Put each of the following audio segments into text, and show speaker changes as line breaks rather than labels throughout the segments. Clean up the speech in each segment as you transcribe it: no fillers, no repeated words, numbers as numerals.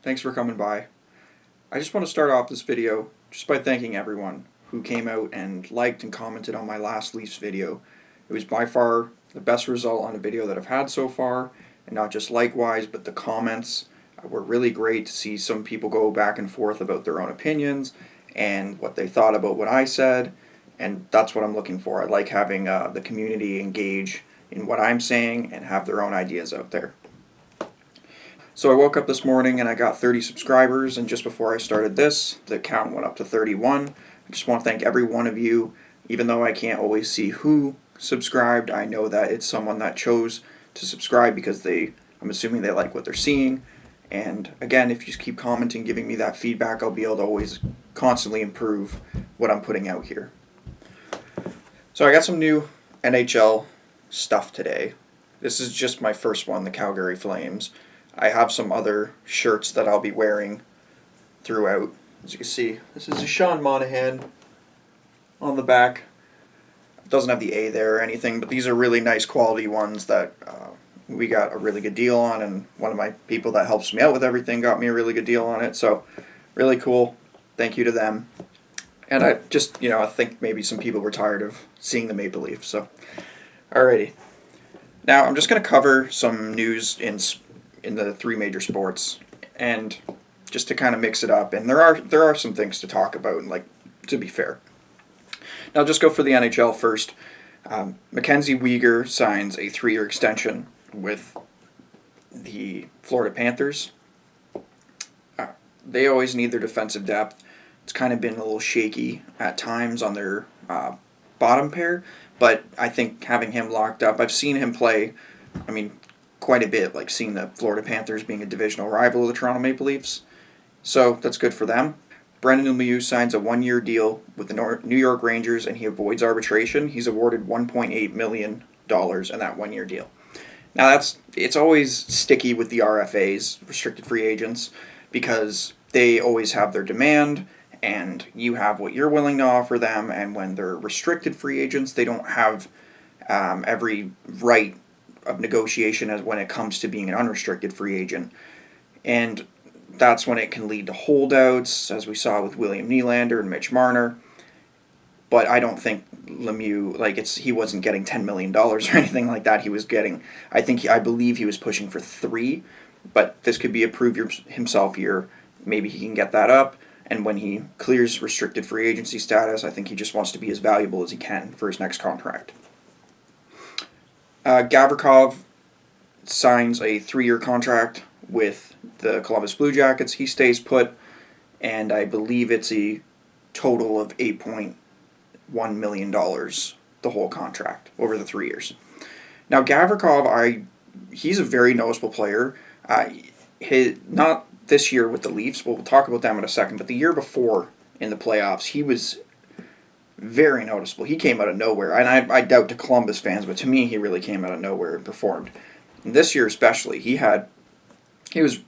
Thanks for coming by. I just want to start off this video just by thanking everyone who came out and liked and commented on my last Leafs video. It was by far the best result on a video that I've had so far, and not just like-wise, but the comments were really great to see some people go back and forth about their own opinions and what they thought about what I said, and that's what I'm looking for. I like having the community engage in what I'm saying and have their own ideas out there. So I woke up this morning and I got 30 subscribers, and just before I started this, the count went up to 31. I just want to thank every one of you. Even though I can't always see who subscribed, I know that it's someone that chose to subscribe because I'm assuming they like what they're seeing. And again, if you just keep commenting, giving me that feedback, I'll be able to always constantly improve what I'm putting out here. So I got some new NHL stuff today. This is just my first one, the Calgary Flames. I have some other shirts that I'll be wearing throughout. As you can see, this is a Sean Monahan on the back. It doesn't have the A there or anything, but these are really nice quality ones that we got a really good deal on, and one of my people that helps me out with everything got me a really good deal on it, so really cool. Thank you to them. And I just, I think maybe some people were tired of seeing the Maple Leafs, so alrighty. Now I'm just going to cover some news in the three major sports, and just to kind of mix it up, and there are some things to talk about, and to be fair. Now I'll just go for the NHL first. Mackenzie Weegar signs a 3-year extension with the Florida Panthers. They always need their defensive depth. It's kind of been a little shaky at times on their bottom pair, but I think having him locked up, I've seen him play, quite a bit, seeing the Florida Panthers being a divisional rival of the Toronto Maple Leafs. So that's good for them. Brendan Lemieux signs a 1-year deal with the New York Rangers, and he avoids arbitration. He's awarded $1.8 million in that 1-year deal. Now it's always sticky with the RFAs, restricted free agents, because they always have their demand, and you have what you're willing to offer them, and when they're restricted free agents, they don't have every right of negotiation as when it comes to being an unrestricted free agent. And that's when it can lead to holdouts, as we saw with William Nylander and Mitch Marner. But I don't think Lemieux, he wasn't getting $10 million or anything like that. He was getting, I believe he was pushing for 3, but this could be a prove himself year. Maybe he can get that up, and when he clears restricted free agency status, I think he just wants to be as valuable as he can for his next contract. Gavrikov signs a 3-year contract with the Columbus Blue Jackets. He stays put, and I believe it's a total of $8.1 million, the whole contract, over the 3 years. Now, Gavrikov, he's a very noticeable player. Not this year with the Leafs, we'll talk about them in a second, but the year before in the playoffs, he was very noticeable. He came out of nowhere, and I doubt to Columbus fans, but to me, he really came out of nowhere and performed. And this year especially, he was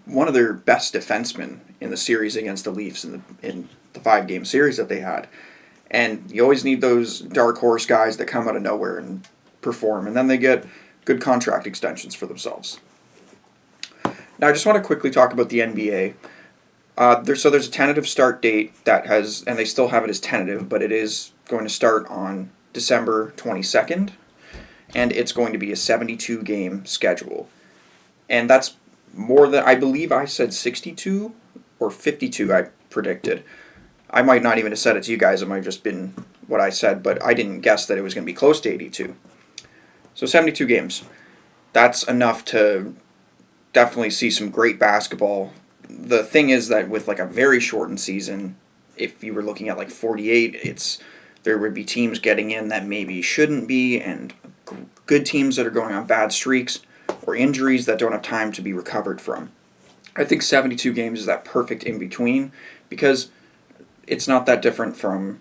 one of their best defensemen in the series against the Leafs in the 5-game series that they had. And you always need those dark horse guys that come out of nowhere and perform, and then they get good contract extensions for themselves. Now I just want to quickly talk about the NBA. There's a tentative start date and they still have it as tentative, but it is going to start on December 22nd, and it's going to be a 72-game schedule. And that's more than, I believe I said 62 or 52 I predicted. I might not even have said it to you guys, it might have just been what I said, but I didn't guess that it was going to be close to 82. So 72 games. That's enough to definitely see some great basketball. The thing is that with a very shortened season, if you were looking at 48, there would be teams getting in that maybe shouldn't be, and good teams that are going on bad streaks, or injuries that don't have time to be recovered from. I think 72 games is that perfect in-between, because it's not that different from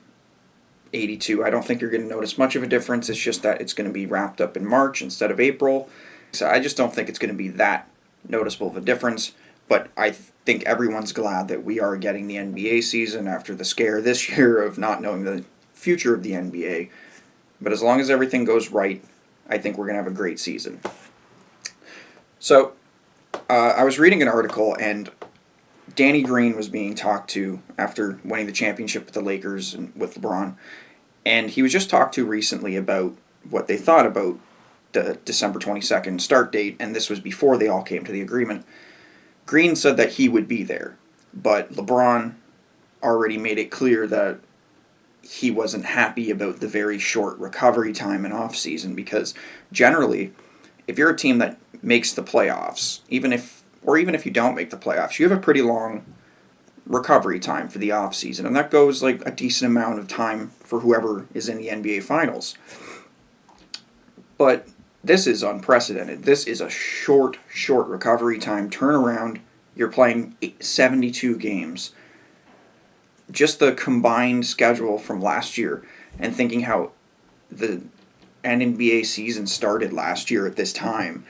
82. I don't think you're going to notice much of a difference. It's just that it's going to be wrapped up in March instead of April. So I just don't think it's going to be that noticeable of a difference. But I think everyone's glad that we are getting the NBA season after the scare this year of not knowing the future of the NBA. But as long as everything goes right, I think we're going to have a great season. So I was reading an article, and Danny Green was being talked to after winning the championship with the Lakers and with LeBron, and he was just talked to recently about what they thought about the December 22nd start date, and this was before they all came to the agreement. Green said that he would be there, but LeBron already made it clear that he wasn't happy about the very short recovery time in off season, because generally, if you're a team that makes the playoffs, even if you don't make the playoffs, you have a pretty long recovery time for the off season, and that goes like a decent amount of time for whoever is in the NBA finals. But this is unprecedented. This is a short recovery time turnaround. You're playing 72 games. Just the combined schedule from last year, and thinking how the NBA season started last year at this time,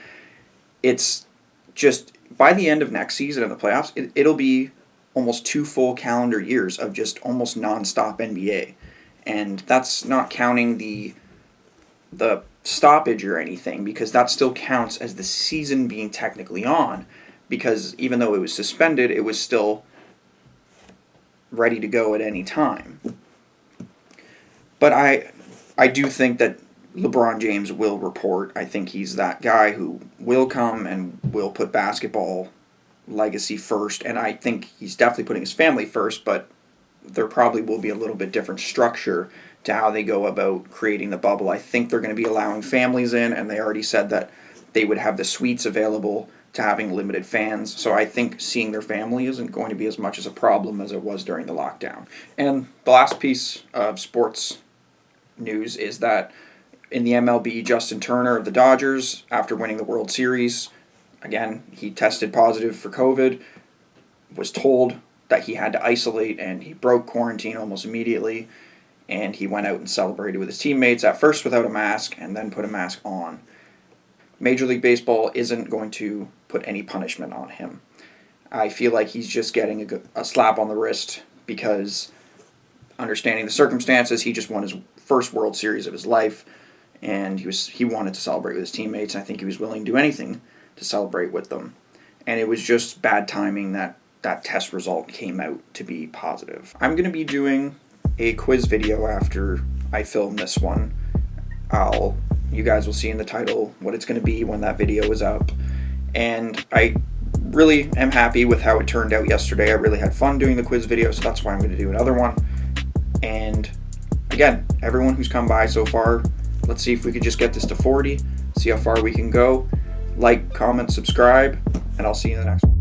it's just, by the end of next season in the playoffs, it'll be almost 2 full calendar years of just almost nonstop NBA. And that's not counting the stoppage or anything, because that still counts as the season being technically on, because even though it was suspended, it was still ready to go at any time. But I do think that LeBron James will report. I think he's that guy who will come and will put basketball legacy first, and I think he's definitely putting his family first, but there probably will be a little bit different structure to how they go about creating the bubble. I think they're going to be allowing families in, and they already said that they would have the suites available to having limited fans. So I think seeing their family isn't going to be as much as a problem as it was during the lockdown. And the last piece of sports news is that in the MLB, Justin Turner of the Dodgers, after winning the World Series, again, he tested positive for COVID, was told that he had to isolate, and he broke quarantine almost immediately, and he went out and celebrated with his teammates, at first without a mask, and then put a mask on. Major League Baseball isn't going to put any punishment on him. I feel like he's just getting a slap on the wrist because, understanding the circumstances, he just won his first World Series of his life, and he wanted to celebrate with his teammates, and I think he was willing to do anything to celebrate with them. And it was just bad timing that that test result came out to be positive. I'm going to be doing a quiz video after I film this one. You guys will see in the title what it's going to be when that video is up. And I really am happy with how it turned out yesterday. I really had fun doing the quiz video, so that's why I'm going to do another one. And again, everyone who's come by so far, let's see if we could just get this to 40, see how far we can go. Like, comment, subscribe, and I'll see you in the next one.